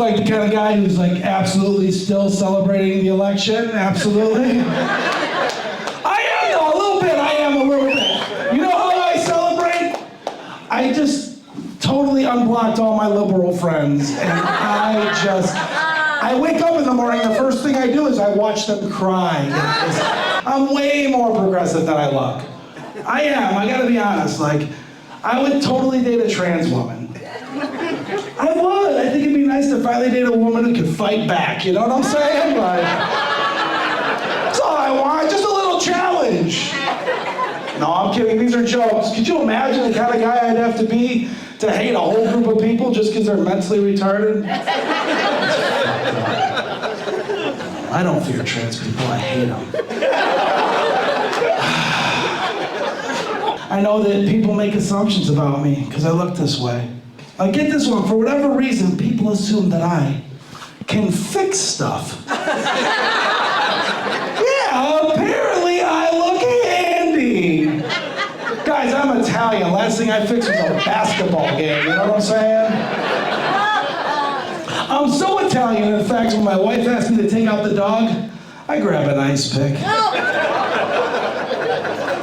like the kind of guy who's like absolutely still celebrating the election? Absolutely. I am though, a little bit. I am a little bit. You know how I celebrate? I just totally unblocked all my liberal friends, and I wake up in the morning, the first thing I do is I watch them cry. I'm way more progressive than I look. I am, I gotta be honest, like, I would totally date a trans woman. I would, I think it'd be nice to finally date a woman who could fight back, you know what I'm saying? Like, that's all I want, just a little challenge. No, I'm kidding, these are jokes. Could you imagine the kind of guy I'd have to be to hate a whole group of people just because they're mentally retarded? I don't fear trans people, I hate them. I know that people make assumptions about me because I look this way. Now get this one, for whatever reason, people assume that I can fix stuff. Yeah, apparently I look handy. Guys, I'm Italian. Last thing I fixed was a basketball game, you know what I'm saying? I'm so Italian, in fact, when my wife asked me to take out the dog, I grab an ice pick.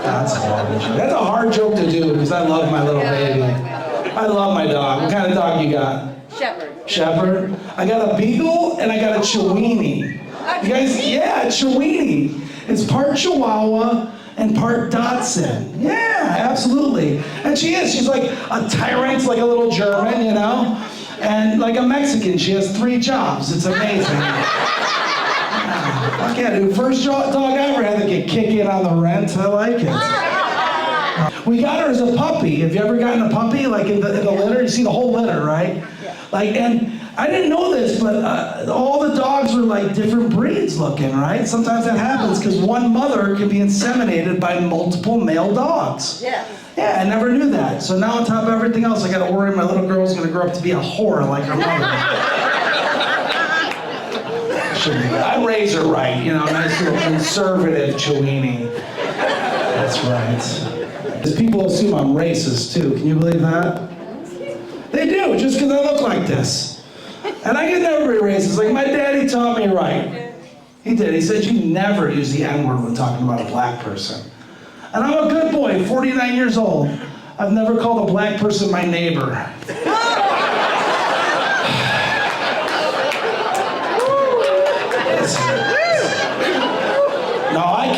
That's horrible. That's a hard joke to do because I love my little baby. I love my dog. What kind of dog you got? Shepherd. Shepherd? I got a beagle and I got a Chiweenie. You guys, yeah, Chiweenie. It's part Chihuahua and part Dachshund. Yeah, absolutely. And she's like a tyrant, like a little German, you know? And like a Mexican, she has 3 jobs. It's amazing. Fuck yeah, dude. First dog I ever had to get kicked in on the rent. I like it. We got her as a puppy. Have you ever gotten a puppy? Like in the litter? You see the whole litter, right? Yeah. Like, and I didn't know this, but all the dogs were like different breeds looking, right? Sometimes that happens because one mother can be inseminated by multiple male dogs. Yeah. Yeah, I never knew that. So now on top of everything else, I gotta worry my little girl's gonna grow up to be a whore like her mother. I raise her right, you know, nice little conservative Chiweenie. That's right. Because people assume I'm racist too, can you believe that? They do, just because I look like this. And I can never be racist, like my daddy taught me right. He did, he said you never use the N-word when talking about a black person. And I'm a good boy, 49 years old. I've never called a black person my neighbor. No, I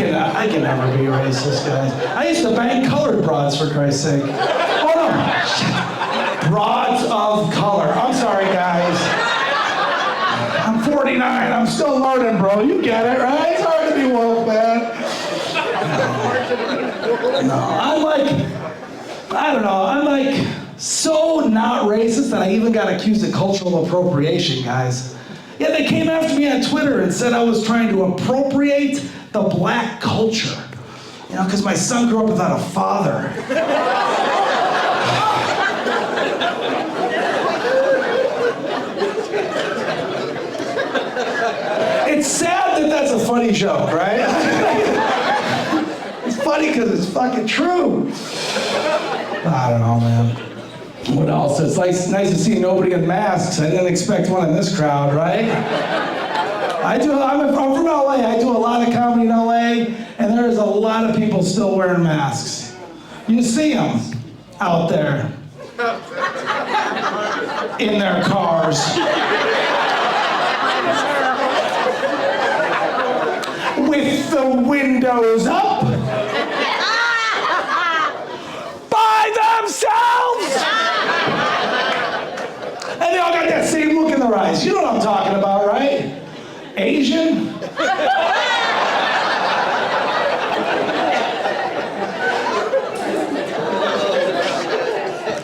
can never be racist, guys. I used to bang colored broads, for Christ's sake. Oh no, broads of color. I'm sorry, guys. I'm 49, I'm still learning, bro. You get it, right? It's hard to be woke, man. No, I'm like so not racist that I even got accused of cultural appropriation, guys. Yeah, they came after me on Twitter and said I was trying to appropriate the black culture. You know, because my son grew up without a father. It's sad that that's a funny joke, right? It's funny because it's fucking true. I don't know, man. What else? It's nice to see nobody in masks. I didn't expect one in this crowd, right? I'm from LA. I do a lot of comedy in LA, and there's a lot of people still wearing masks. You see them out there in their cars. With the windows up. By themselves. And they all got that same look in their eyes. You know what I'm talking about, right? Asian?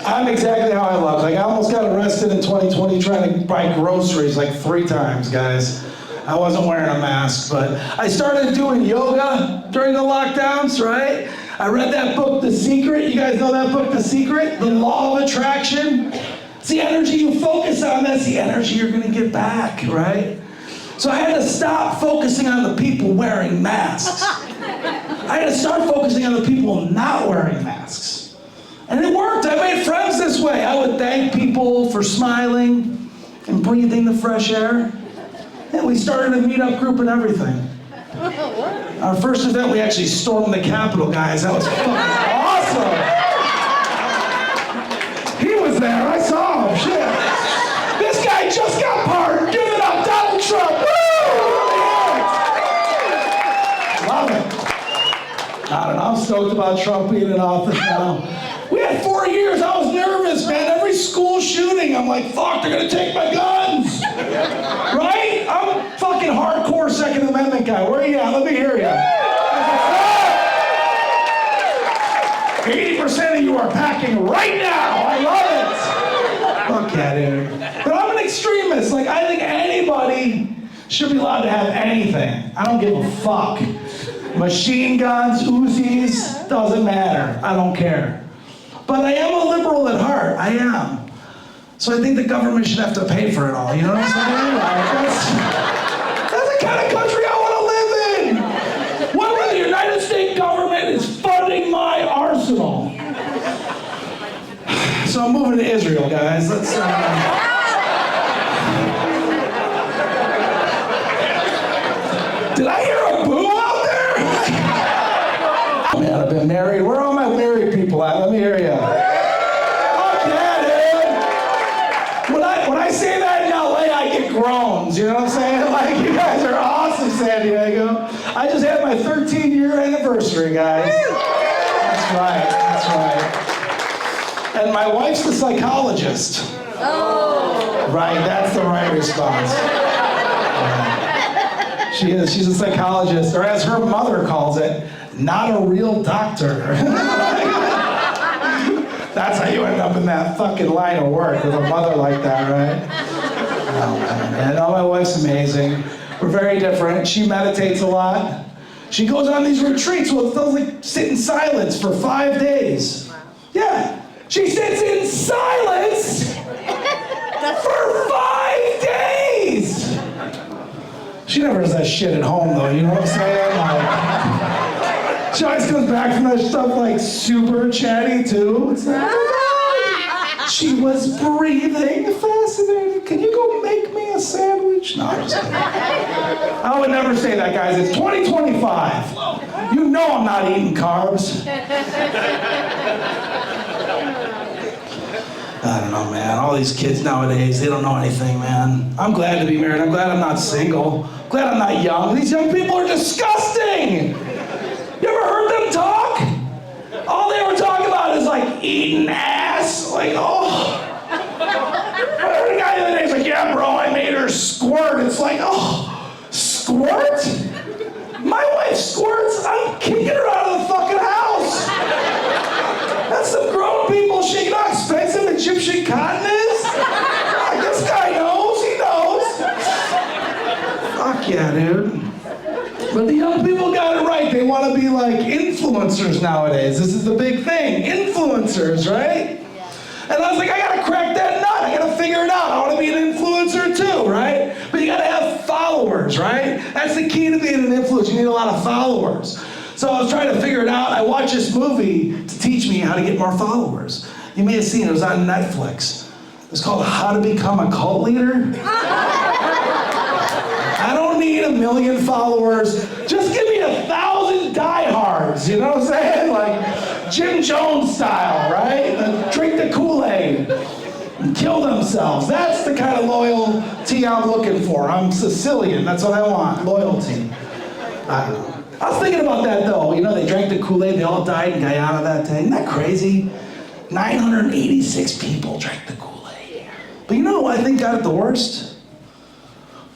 I'm exactly how I look. Like I almost got arrested in 2020 trying to buy groceries like 3 times, guys. I wasn't wearing a mask, but I started doing yoga during the lockdowns, right? I read that book, The Secret. You guys know that book, The Secret? The Law of Attraction. It's the energy you focus on, that's the energy you're gonna get back, right? So I had to stop focusing on the people wearing masks. I had to start focusing on the people not wearing masks. And it worked, I made friends this way. I would thank people for smiling. and breathing the fresh air. And we started a meetup group and everything. Our first event, we actually stormed the Capitol, guys. That was fucking awesome. He was there, I saw him, shit. This guy just got pardoned. Give it up, Donald Trump. Woo! Love it. I don't know, I'm stoked about Trump being in office now. We had 4 years, I was nervous, man. Every school shooting, I'm like, fuck, they're gonna take my guns. Right? I'm fucking hardcore Second Amendment guy. Where are you at? Let me hear you. 80% of you are packing right now. I love it. Fuck yeah, dude. But I'm an extremist. Like, I think anybody should be allowed to have anything. I don't give a fuck. Machine guns, Uzis, doesn't matter. I don't care. But I am a liberal at heart. I am. So I think the government should have to pay for it all. You know what I'm saying? Like, that's the kind of country I want to live in. One where the United States government is funding my arsenal. So I'm moving to Israel, guys. Let's. Did I hear a boo out there? Oh man, I've been married. Where are all my married people at? Let me hear you. When I say that in LA, I get groans, you know what I'm saying? Like, you guys are awesome, San Diego. I just had my 13-year anniversary, guys. That's right. And my wife's the psychologist. Oh. Right, that's the right response. She is, she's a psychologist, or as her mother calls it, not a real doctor. That's how you end up in that fucking line of work with a mother like that, right? Oh, man. Oh, my wife's amazing. We're very different. She meditates a lot. She goes on these retreats where they'll like sit in silence for 5 days. Yeah, she sits in silence for 5 days. She never does that shit at home, though. You know what I'm saying? Like, she always comes back from that stuff like super chatty too. It's like, she was breathing, fascinating. Can you go make me a sandwich? No, I'm just kidding. I would never say that, guys. It's 2025. You know I'm not eating carbs. I don't know, man. All these kids nowadays, they don't know anything, man. I'm glad to be married. I'm glad I'm not single. I'm glad I'm not young. These young people are disgusting. You ever heard them talk? All they were talking about is like eating ass. Like, oh. I heard a guy the other day, he's like, yeah, bro, I made her squirt. It's like, oh, squirt? My wife squirts, I'm kicking her out of the fucking house. That's some grown people shit. You know how expensive Egyptian cotton is? Like, this guy knows, he knows. Fuck yeah, dude. But the young people got it right. They want to be like influencers nowadays. This is the big thing. Influencers, right? Yeah. And I was like, I got to crack that nut. I got to figure it out. I want to be an influencer too, right? But you got to have followers, right? That's the key to being an influencer. You need a lot of followers. So I was trying to figure it out. I watched this movie to teach me how to get more followers. You may have seen it. It was on Netflix. It's called How to Become a Cult Leader. I don't need 1 million followers. Just give me 1,000 diehards, you know what I'm saying? Like Jim Jones style, right? Drink the Kool-Aid and kill themselves. That's the kind of loyalty I'm looking for. I'm Sicilian, that's what I want, loyalty. I don't know. I was thinking about that though. You know, they drank the Kool-Aid, they all died in Guyana that day. Isn't that crazy? 986 people drank the Kool-Aid. But you know who I think got it the worst?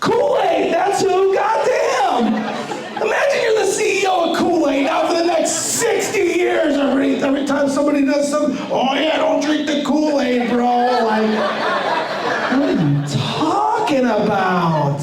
Kool-Aid, that's who, goddamn! Imagine you're the CEO of Kool-Aid now for the next 60 years. Every time somebody does something, oh yeah, don't drink the Kool-Aid, bro. Like, what are you talking about?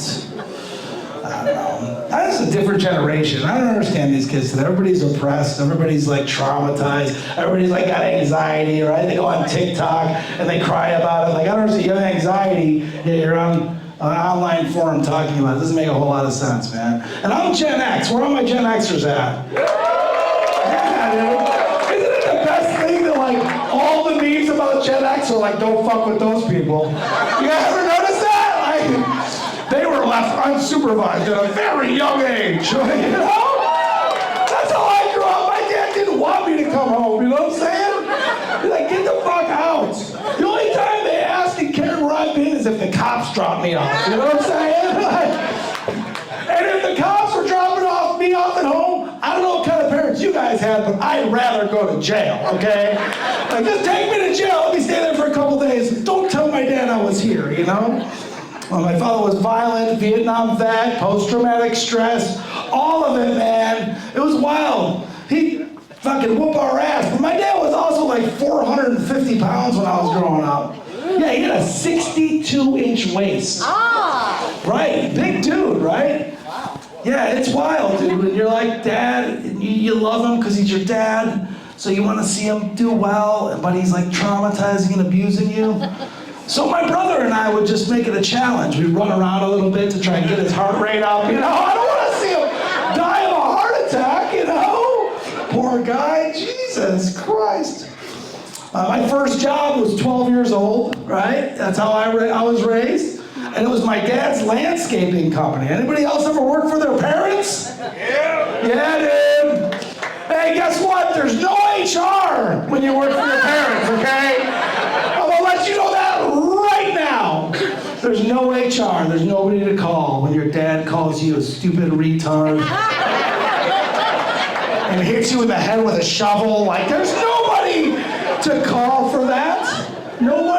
I don't know. That's a different generation. I don't understand these kids today. Everybody's oppressed. Everybody's like traumatized. Everybody's like got anxiety, right? They go on TikTok and they cry about it. Like, I don't understand. You have anxiety, yet you're on an online forum talking about it. Doesn't make a whole lot of sense, man. And I'm Gen X. Where are my Gen Xers at? Yeah, dude. Isn't it the best thing that like all the memes about Gen X are like, don't fuck with those people? You guys ever notice that? left unsupervised at a very young age, you know? That's how I grew up. My dad didn't want me to come home, you know what I'm saying? He's like, get the fuck out. The only time they ask and care where I've been is if the cops drop me off, you know what I'm saying? And if the cops were dropping me off at home, I don't know what kind of parents you guys had, but I'd rather go to jail, okay? Like, just take me to jail, let me stay there for a couple days. Don't tell my dad I was here, you know? Well, my father was violent, Vietnam vet, post-traumatic stress, all of it, man. It was wild. He fucking whoop our ass. But my dad was also like 450 pounds when I was growing up. Yeah, he had a 62-inch waist. Right, big dude, right? Yeah, it's wild, dude. And you're like, Dad, you love him because he's your dad, so you want to see him do well, but he's like traumatizing and abusing you. So my brother and I would just make it a challenge. We'd run around a little bit to try and get his heart rate up, you know? I don't want to see him die of a heart attack, you know? Poor guy, Jesus Christ. My first job was 12 years old, right? That's how I was raised. And it was my dad's landscaping company. Anybody else ever work for their parents? Yeah. Yeah, dude. Hey, guess what? There's no HR when you work for your parents, okay? I'm gonna let you know that right now. There's no HR. There's nobody to call when your dad calls you a stupid retard and hits you in the head with a shovel. Like, there's nobody to call for that. Nobody.